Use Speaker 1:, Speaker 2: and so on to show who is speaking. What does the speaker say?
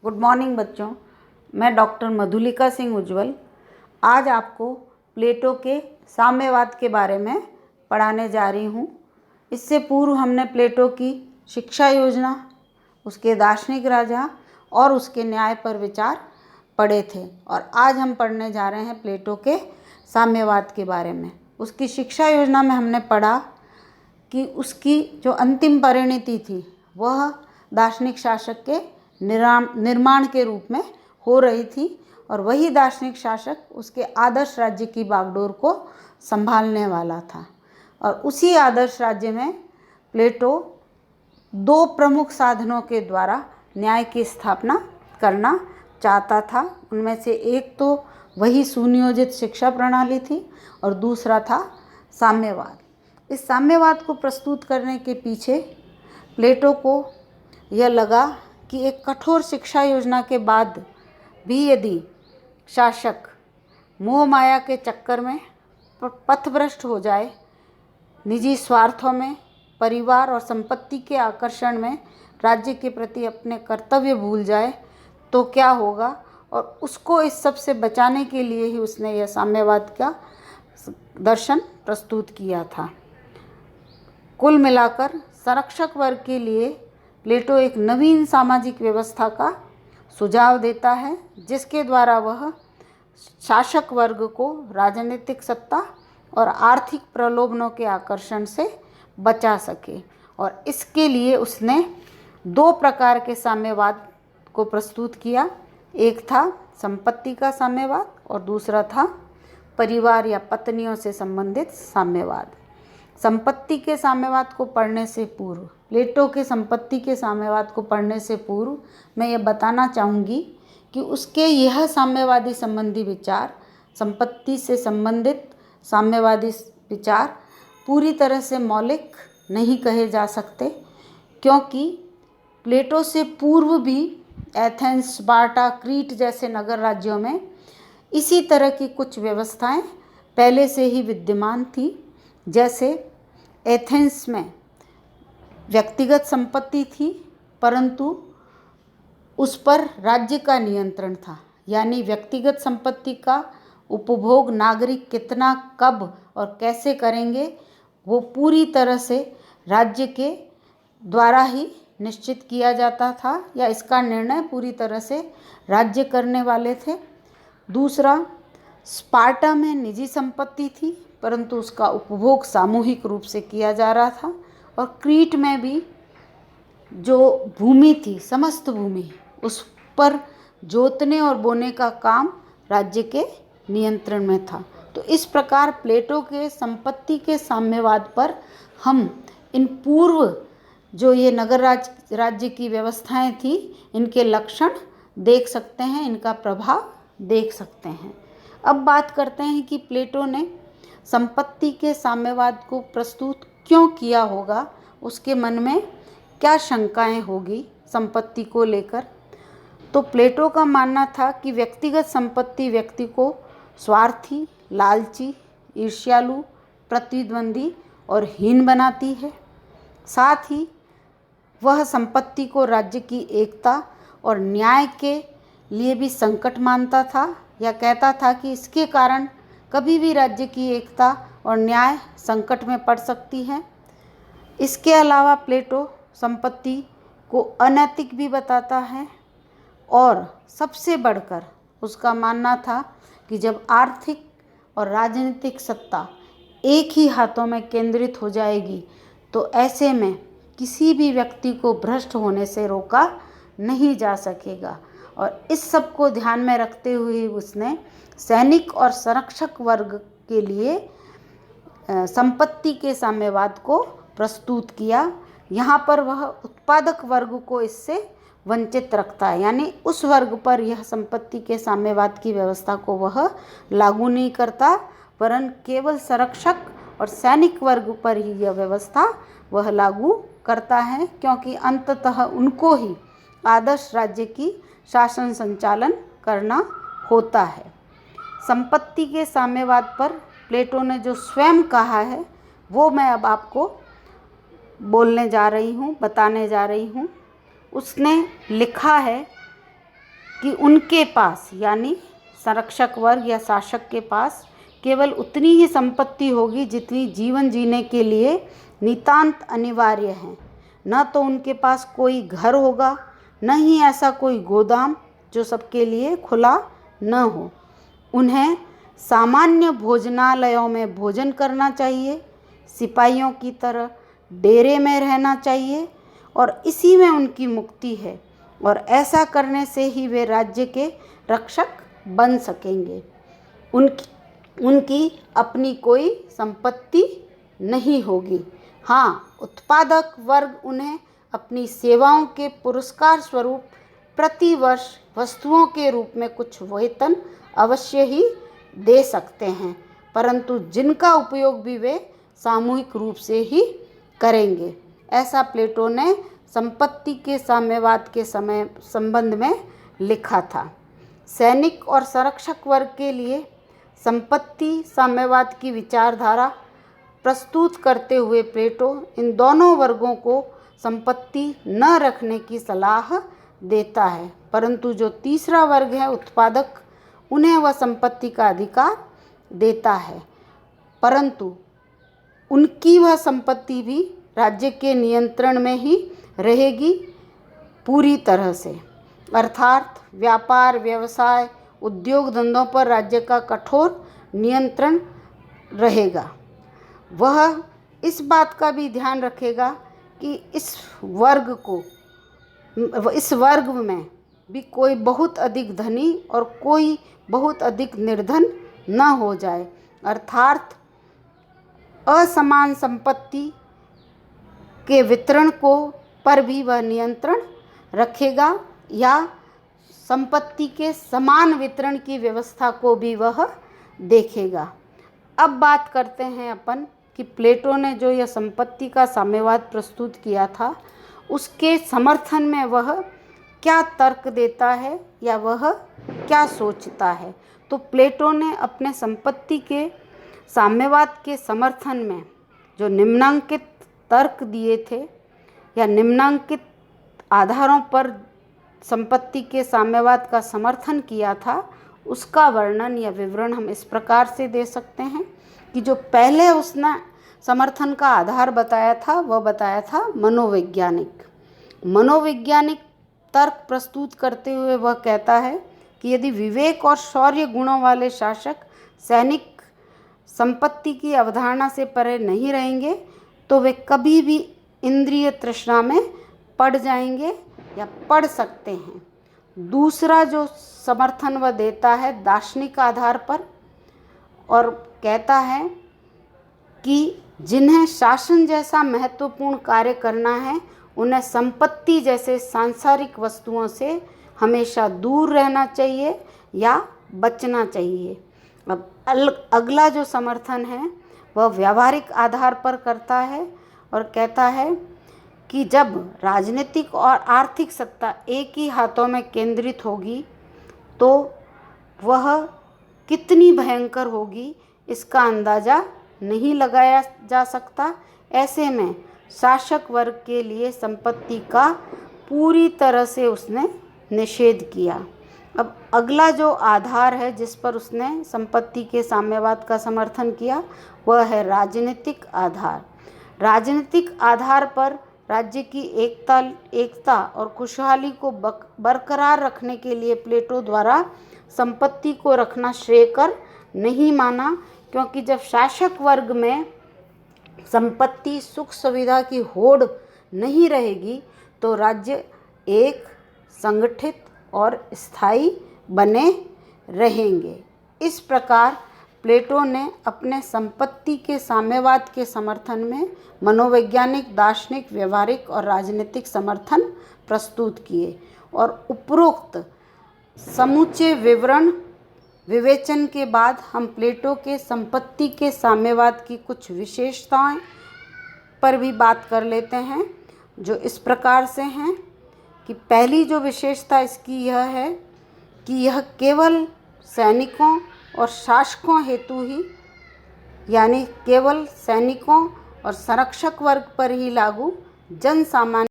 Speaker 1: Good morning बच्चों। मैं doctor Madhulika Singh उज्ज्वल आज आपको प्लेटो के साम्यवाद के बारे में पढ़ाने जा रही हूँ। इससे पूर्व हमने प्लेटो की शिक्षा योजना, उसके दार्शनिक राजा और उसके न्याय पर विचार पढ़े थे और आज हम पढ़ने जा रहे हैं प्लेटो के साम्यवाद के बारे में। उसकी शिक्षा योजना में हमने पढ़ा कि उसकी जो अंतिम परिणति थी वह दार्शनिक शासक के निर्माण के रूप में हो रही थी और वही दार्शनिक शासक उसके आदर्श राज्य की बागडोर को संभालने वाला था। और उसी आदर्श राज्य में प्लेटो दो प्रमुख साधनों के द्वारा न्याय की स्थापना करना चाहता था। उनमें से एक तो वही सुनियोजित शिक्षा प्रणाली थी और दूसरा था साम्यवाद। इस साम्यवाद को प्रस्तुत करने के पीछे प्लेटो को यह लगा कि एक कठोर शिक्षा योजना के बाद भी यदि शासक मोह माया के चक्कर में पथभ्रष्ट हो जाए, निजी स्वार्थों में, परिवार और संपत्ति के आकर्षण में राज्य के प्रति अपने कर्तव्य भूल जाए तो क्या होगा, और उसको इस सब से बचाने के लिए ही उसने यह साम्यवाद का दर्शन प्रस्तुत किया था। कुल मिलाकर संरक्षक वर्ग के लिए प्लेटो एक नवीन सामाजिक व्यवस्था का सुझाव देता है जिसके द्वारा वह शासक वर्ग को राजनीतिक सत्ता और आर्थिक प्रलोभनों के आकर्षण से बचा सके। और इसके लिए उसने दो प्रकार के साम्यवाद को प्रस्तुत किया। एक था संपत्ति का साम्यवाद और दूसरा था परिवार या पत्नियों से संबंधित साम्यवाद। संपत्ति के साम्यवाद को पढ़ने से पूर्व, प्लेटो के संपत्ति के साम्यवाद को पढ़ने से पूर्व मैं ये बताना चाहूँगी कि उसके यह साम्यवादी संबंधी विचार, संपत्ति से संबंधित साम्यवादी विचार पूरी तरह से मौलिक नहीं कहे जा सकते, क्योंकि प्लेटो से पूर्व भी एथेंस, स्पार्टा, क्रीट जैसे नगर राज्यों में इसी तरह की कुछ व्यवस्थाएं पहले से ही विद्यमान थी। जैसे एथेंस में व्यक्तिगत संपत्ति थी परंतु उस पर राज्य का नियंत्रण था, यानी व्यक्तिगत संपत्ति का उपभोग नागरिक कितना, कब और कैसे करेंगे वो पूरी तरह से राज्य के द्वारा ही निश्चित किया जाता था, या इसका निर्णय पूरी तरह से राज्य करने वाले थे। दूसरा, स्पार्टा में निजी संपत्ति थी परंतु उसका उपभोग सामूहिक रूप से किया जा रहा था। और क्रीट में भी जो भूमि थी, समस्त भूमि, उस पर जोतने और बोने का काम राज्य के नियंत्रण में था। तो इस प्रकार प्लेटो के संपत्ति के साम्यवाद पर हम इन पूर्व जो ये नगर राज्य की व्यवस्थाएं थी इनके लक्षण देख सकते हैं, इनका प्रभाव देख सकते हैं। अब बात करते हैं कि प्लेटो ने संपत्ति के साम्यवाद को प्रस्तुत क्यों किया होगा, उसके मन में क्या शंकाएं होगी संपत्ति को लेकर। तो प्लेटो का मानना था कि व्यक्तिगत संपत्ति व्यक्ति को स्वार्थी, लालची, ईर्ष्यालु, प्रतिद्वंदी और हीन बनाती है। साथ ही वह संपत्ति को राज्य की एकता और न्याय के लिए भी संकट मानता था, या कहता था कि इसके कारण कभी भी राज्य की एकता और न्याय संकट में पड़ सकती है। इसके अलावा प्लेटो संपत्ति को अनैतिक भी बताता है और सबसे बढ़कर उसका मानना था कि जब आर्थिक और राजनीतिक सत्ता एक ही हाथों में केंद्रित हो जाएगी तो ऐसे में किसी भी व्यक्ति को भ्रष्ट होने से रोका नहीं जा सकेगा। और इस सब को ध्यान में रखते हुए उसने सैनिक और संरक्षक वर्ग के लिए संपत्ति के साम्यवाद को प्रस्तुत किया। यहाँ पर वह उत्पादक वर्ग को इससे वंचित रखता है, यानी उस वर्ग पर यह संपत्ति के साम्यवाद की व्यवस्था को वह लागू नहीं करता, वरन केवल संरक्षक और सैनिक वर्ग पर ही यह व्यवस्था वह लागू करता है, क्योंकि अंततः उनको ही आदर्श राज्य की शासन संचालन करना होता है। संपत्ति के साम्यवाद पर प्लेटो ने जो स्वयं कहा है वो मैं अब आपको बोलने जा रही हूँ, बताने जा रही हूँ। उसने लिखा है कि उनके पास यानी संरक्षक वर्ग या शासक के पास केवल उतनी ही संपत्ति होगी जितनी जीवन जीने के लिए नितांत अनिवार्य है। न तो उनके पास कोई घर होगा, न ही ऐसा कोई गोदाम जो सबके लिए खुला न हो। उन्हें सामान्य भोजनालयों में भोजन करना चाहिए, सिपाहियों की तरह डेरे में रहना चाहिए और इसी में उनकी मुक्ति है और ऐसा करने से ही वे राज्य के रक्षक बन सकेंगे। उनकी अपनी कोई संपत्ति नहीं होगी। हाँ, उत्पादक वर्ग उन्हें अपनी सेवाओं के पुरस्कार स्वरूप प्रति वर्ष वस्तुओं के रूप में कुछ वेतन अवश्य ही दे सकते हैं, परंतु जिनका उपयोग भी वे सामूहिक रूप से ही करेंगे। ऐसा प्लेटो ने संपत्ति के साम्यवाद के संबंध में लिखा था। सैनिक और संरक्षक वर्ग के लिए संपत्ति साम्यवाद की विचारधारा प्रस्तुत करते हुए प्लेटो इन दोनों वर्गों को संपत्ति न रखने की सलाह देता है, परंतु जो तीसरा वर्ग है उत्पादक, उन्हें वह संपत्ति का अधिकार देता है, परंतु उनकी वह संपत्ति भी राज्य के नियंत्रण में ही रहेगी पूरी तरह से। अर्थात व्यापार, व्यवसाय, उद्योग धंधों पर राज्य का कठोर नियंत्रण रहेगा। वह इस बात का भी ध्यान रखेगा कि इस वर्ग में भी कोई बहुत अधिक धनी और कोई बहुत अधिक निर्धन न हो जाए। अर्थात असमान संपत्ति के वितरण पर भी वह नियंत्रण रखेगा या संपत्ति के समान वितरण की व्यवस्था को भी वह देखेगा। अब बात करते हैं अपन कि प्लेटो ने जो यह संपत्ति का साम्यवाद प्रस्तुत किया था, उसके समर्थन में वह क्या तर्क देता है या वह क्या सोचता है। तो प्लेटो ने अपने संपत्ति के साम्यवाद के समर्थन में जो निम्नांकित तर्क दिए थे या निम्नांकित आधारों पर संपत्ति के साम्यवाद का समर्थन किया था, उसका वर्णन या विवरण हम इस प्रकार से दे सकते हैं कि जो पहले उसने समर्थन का आधार बताया था वह बताया था मनोवैज्ञानिक तर्क प्रस्तुत करते हुए वह कहता है कि यदि विवेक और शौर्य गुणों वाले शासक सैनिक संपत्ति की अवधारणा से परे नहीं रहेंगे तो वे कभी भी इंद्रिय तृष्णा में पड़ जाएंगे या पड़ सकते हैं। दूसरा जो समर्थन वह देता है दार्शनिक आधार पर और कहता है कि जिन्हें शासन जैसा महत्वपूर्ण कार्य करना है उन्हें संपत्ति जैसे सांसारिक वस्तुओं से हमेशा दूर रहना चाहिए या बचना चाहिए। अब अगला जो समर्थन है वह व्यावहारिक आधार पर करता है और कहता है कि जब राजनीतिक और आर्थिक सत्ता एक ही हाथों में केंद्रित होगी तो वह कितनी भयंकर होगी इसका अंदाज़ा नहीं लगाया जा सकता। ऐसे में शासक वर्ग के लिए संपत्ति का पूरी तरह से उसने निषेध किया। अब अगला जो आधार है जिस पर उसने संपत्ति के साम्यवाद का समर्थन किया वह है राजनीतिक आधार। राजनीतिक आधार पर राज्य की एकता और खुशहाली को बरकरार रखने के लिए प्लेटो द्वारा संपत्ति को रखना श्रेयकर नहीं माना, क्योंकि जब शासक वर्ग में संपत्ति सुख सुविधा की होड़ नहीं रहेगी तो राज्य एक संगठित और स्थायी बने रहेंगे। इस प्रकार प्लेटो ने अपने संपत्ति के साम्यवाद के समर्थन में मनोवैज्ञानिक, दार्शनिक, व्यवहारिक और राजनीतिक समर्थन प्रस्तुत किए और उपरोक्त समूचे विवेचन के बाद हम प्लेटो के संपत्ति के साम्यवाद की कुछ विशेषताएं पर भी बात कर लेते हैं, जो इस प्रकार से हैं कि पहली जो विशेषता इसकी यह है कि यह केवल सैनिकों और शासकों हेतु ही यानी केवल सैनिकों और संरक्षक वर्ग पर ही लागू जन सामान्य